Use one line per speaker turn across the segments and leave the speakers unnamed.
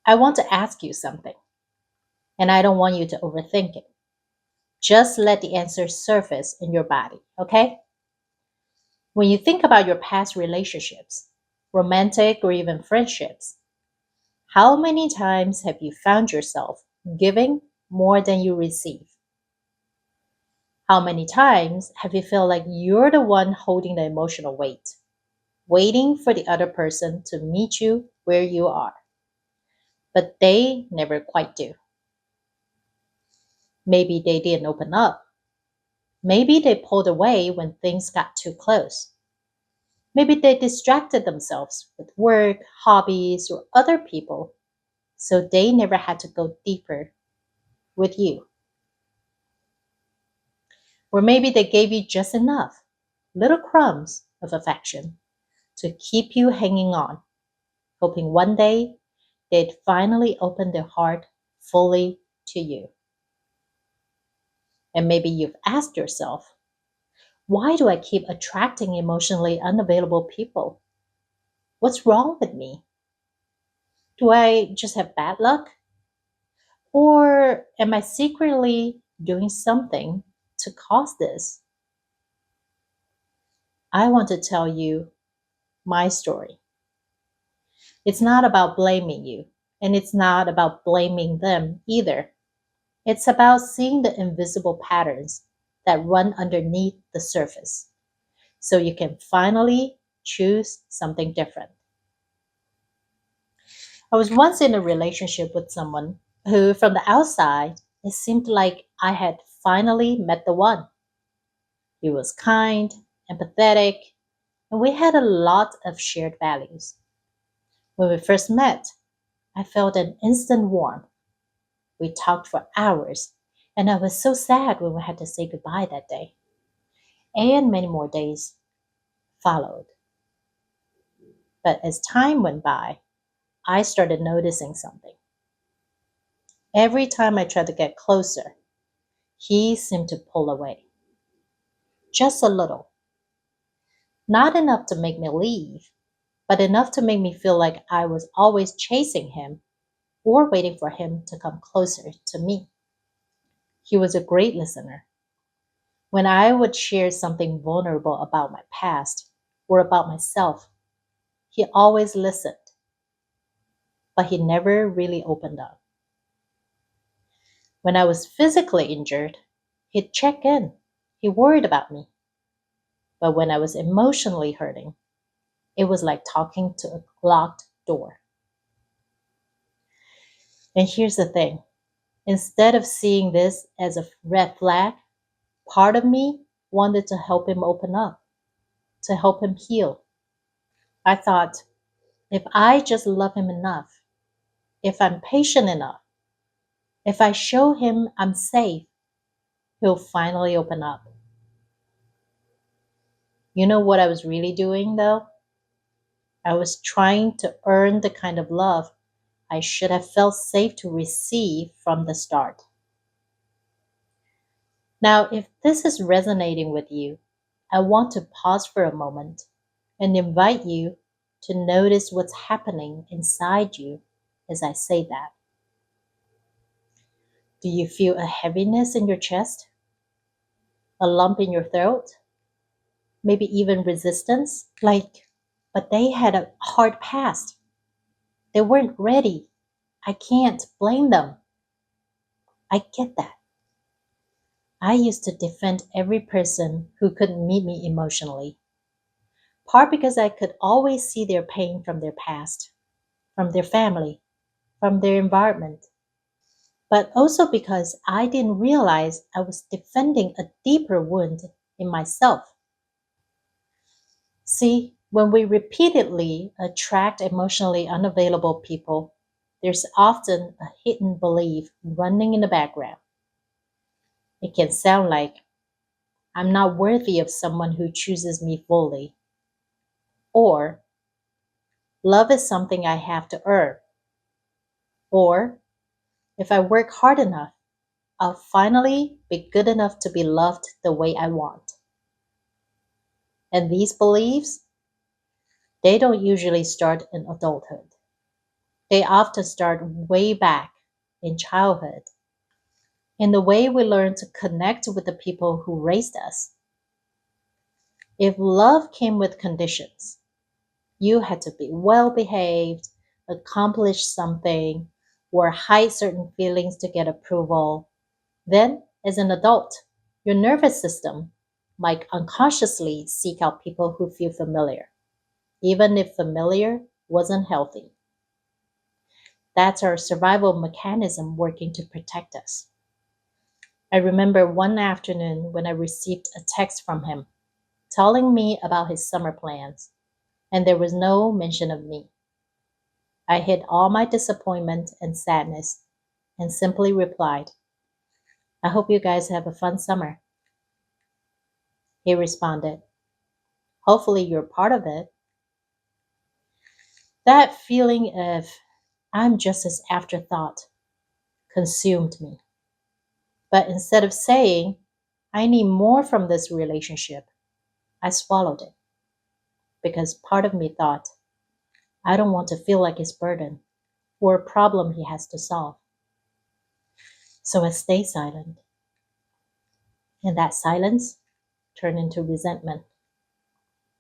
I want to ask you something, and I don't want you to overthink it. Just let the answer surface in your body, okay? When you think about your past relationships, romantic or even friendships, how many times have you found yourself giving more than you receive? How many times have you felt like you're the one holding the emotional weight, waiting for the other person to meet you where you are? But they never quite do. Maybe they didn't open up. Maybe they pulled away when things got too close. Maybe they distracted themselves with work, hobbies, or other people, so they never had to go deeper with you. Or maybe they gave you just enough, little crumbs of affection to keep you hanging on, hoping one day they'd finally open their heart fully to you. And maybe you've asked yourself, why do I keep attracting emotionally unavailable people? What's wrong with me? Do I just have bad luck? Or am I secretly doing something to cause this? I want to tell you my story. It's not about blaming you, and it's not about blaming them either. It's about seeing the invisible patterns that run underneath the surface so you can finally choose something different. I was once in a relationship with someone who, from the outside, it seemed like I had finally met the one. He was kind, empathetic, and we had a lot of shared values. When we first met, I felt an instant warmth. We talked for hours, and I was so sad when we had to say goodbye that day. And many more days followed. But as time went by, I started noticing something. Every time I tried to get closer, he seemed to pull away. Just a little. Not enough to make me leave, but enough to make me feel like I was always chasing him or waiting for him to come closer to me. He was a great listener. When I would share something vulnerable about my past or about myself, he always listened, but he never really opened up. When I was physically injured, he'd check in. He worried about me. But when I was emotionally hurting, it was like talking to a locked door. And here's the thing, instead of seeing this as a red flag, part of me wanted to help him open up, to help him heal. I thought, if I just love him enough, if I'm patient enough, if I show him I'm safe, he'll finally open up. You know what I was really doing though? I was trying to earn the kind of love I should have felt safe to receive from the start. Now, if this is resonating with you, I want to pause for a moment and invite you to notice what's happening inside you as I say that. Do you feel a heaviness in your chest? A lump in your throat? Maybe even resistance? Like, but they had a hard past. They weren't ready. I can't blame them. I get that. I used to defend every person who couldn't meet me emotionally, part because I could always see their pain from their past, from their family, from their environment, but also because I didn't realize I was defending a deeper wound in myself. See, when we repeatedly attract emotionally unavailable people, there's often a hidden belief running in the background. It can sound like, I'm not worthy of someone who chooses me fully, or love is something I have to earn, or if I work hard enough, I'll finally be good enough to be loved the way I want. And these beliefs, they don't usually start in adulthood. They often start way back in childhood, in the way we learn to connect with the people who raised us. If love came with conditions, you had to be well behaved, accomplish something, or hide certain feelings to get approval, then, as an adult, your nervous system might unconsciously seek out people who feel familiar, even if familiar wasn't healthy. That's our survival mechanism working to protect us. I remember one afternoon when I received a text from him telling me about his summer plans, and there was no mention of me. I hid all my disappointment and sadness and simply replied, "I hope you guys have a fun summer." He responded, "Hopefully you're part of it." That feeling of "I'm just as afterthought" consumed me. But instead of saying, "I need more from this relationship," I swallowed it because part of me thought, I don't want to feel like his burden or a problem he has to solve. So I stayed silent, and that silence turned into resentment,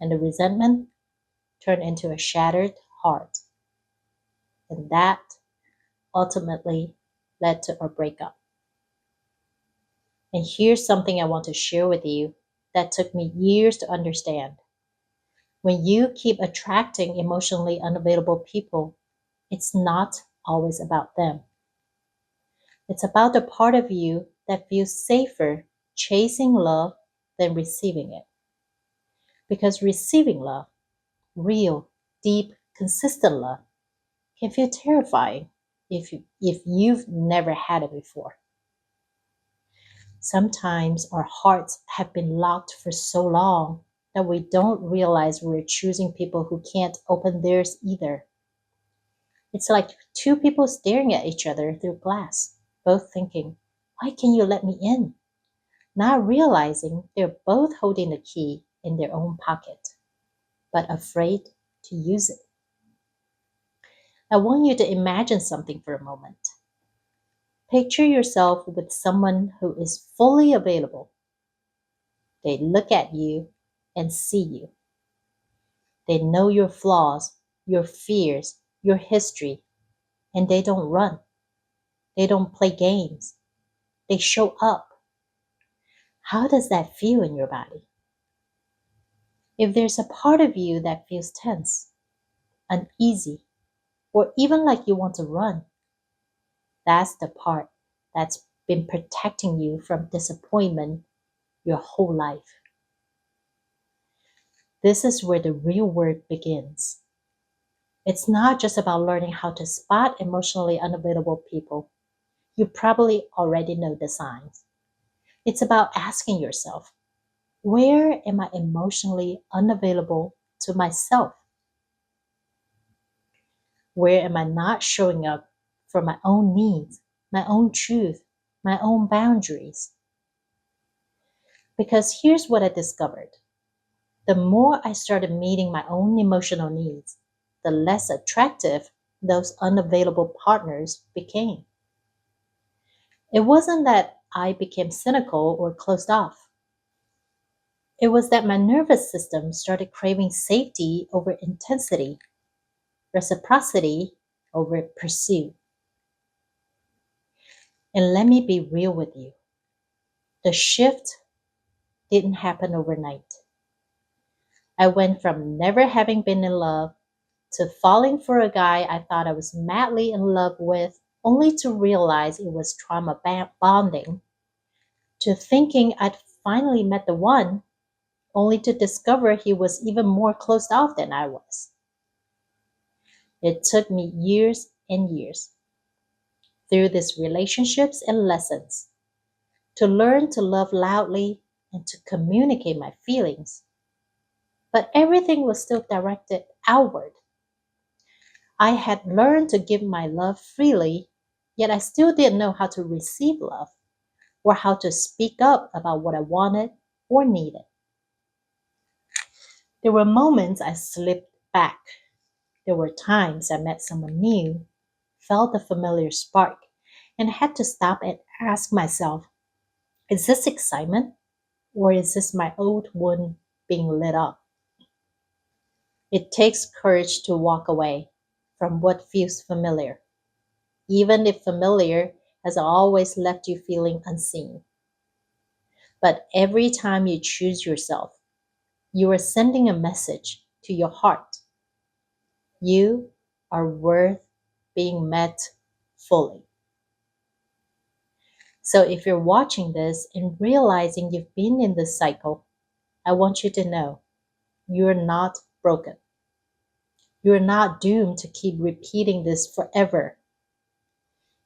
and the resentment turned into a shattered heart, and that ultimately led to our breakup. And here's something I want to share with you that took me years to understand. When you keep attracting emotionally unavailable people, it's not always about them. It's about the part of you that feels safer chasing love than receiving it. Because receiving love, real, deep, consistent love, can feel terrifying if you've never had it before. Sometimes our hearts have been locked for so long that we don't realize we're choosing people who can't open theirs either. It's like two people staring at each other through glass, both thinking, "Why can you let me in?" Not realizing they're both holding the key in their own pocket, but afraid to use it. I want you to imagine something for a moment. Picture yourself with someone who is fully available. They look at you and see you. They know your flaws, your fears, your history, and they don't run. They don't play games. They show up. How does that feel in your body? If there's a part of you that feels tense, uneasy, or even like you want to run, that's the part that's been protecting you from disappointment your whole life. This is where the real work begins. It's not just about learning how to spot emotionally unavailable people. You probably already know the signs. It's about asking yourself, where am I emotionally unavailable to myself? Where am I not showing up for my own needs, my own truth, my own boundaries? Because here's what I discovered. The more I started meeting my own emotional needs, the less attractive those unavailable partners became. It wasn't that I became cynical or closed off. It was that my nervous system started craving safety over intensity, reciprocity over pursuit. And let me be real with you. The shift didn't happen overnight. I went from never having been in love to falling for a guy I thought I was madly in love with, only to realize it was trauma bonding, to thinking I'd finally met the one, only to discover he was even more closed off than I was. It took me years and years, through these relationships and lessons, to learn to love loudly and to communicate my feelings. But everything was still directed outward. I had learned to give my love freely, yet I still didn't know how to receive love or how to speak up about what I wanted or needed. There were moments I slipped back. There were times I met someone new felt a familiar spark and had to stop and ask myself, is this excitement or is this my old wound being lit up? It takes courage to walk away from what feels familiar, even if familiar has always left you feeling unseen. But every time you choose yourself, you are sending a message to your heart. You are worth being met fully. So if you're watching this and realizing you've been in this cycle, I want you to know you're not broken. You're not doomed to keep repeating this forever.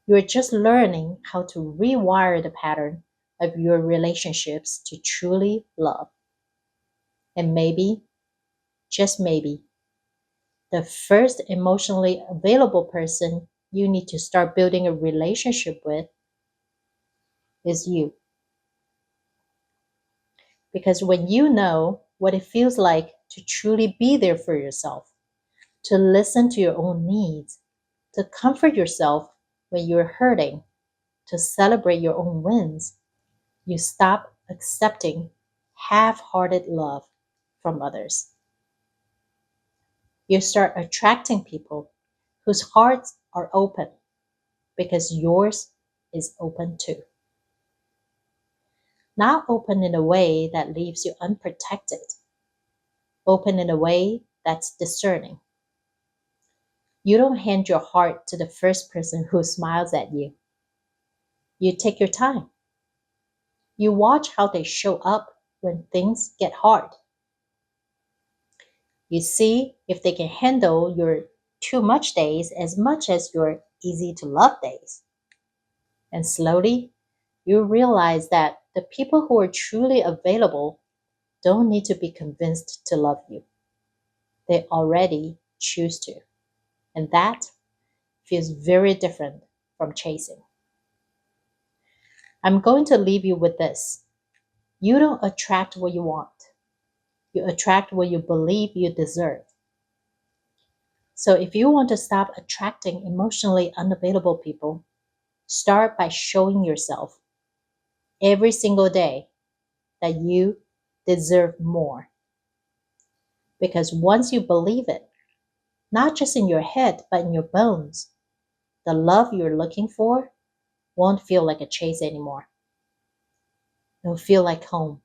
You're just learning how to rewire the pattern of your relationships to truly love. And maybe, just maybe, the first emotionally available person you need to start building a relationship with is you. Because when you know what it feels like to truly be there for yourself, to listen to your own needs, to comfort yourself when you're hurting, to celebrate your own wins, you stop accepting half hearted love from others. You start attracting people whose hearts are open because yours is open too. Not open in a way that leaves you unprotected, open in a way that's discerning. You don't hand your heart to the first person who smiles at you. You take your time. You watch how they show up when things get hard. You see if they can handle your too much days as much as your easy to love days. And slowly, you realize that the people who are truly available don't need to be convinced to love you. They already choose to. And that feels very different from chasing. I'm going to leave you with this. You don't attract what you want. You attract what you believe you deserve. So if you want to stop attracting emotionally unavailable people, start by showing yourself every single day that you deserve more. Because once you believe it, not just in your head, but in your bones, the love you're looking for won't feel like a chase anymore. It'll feel like home.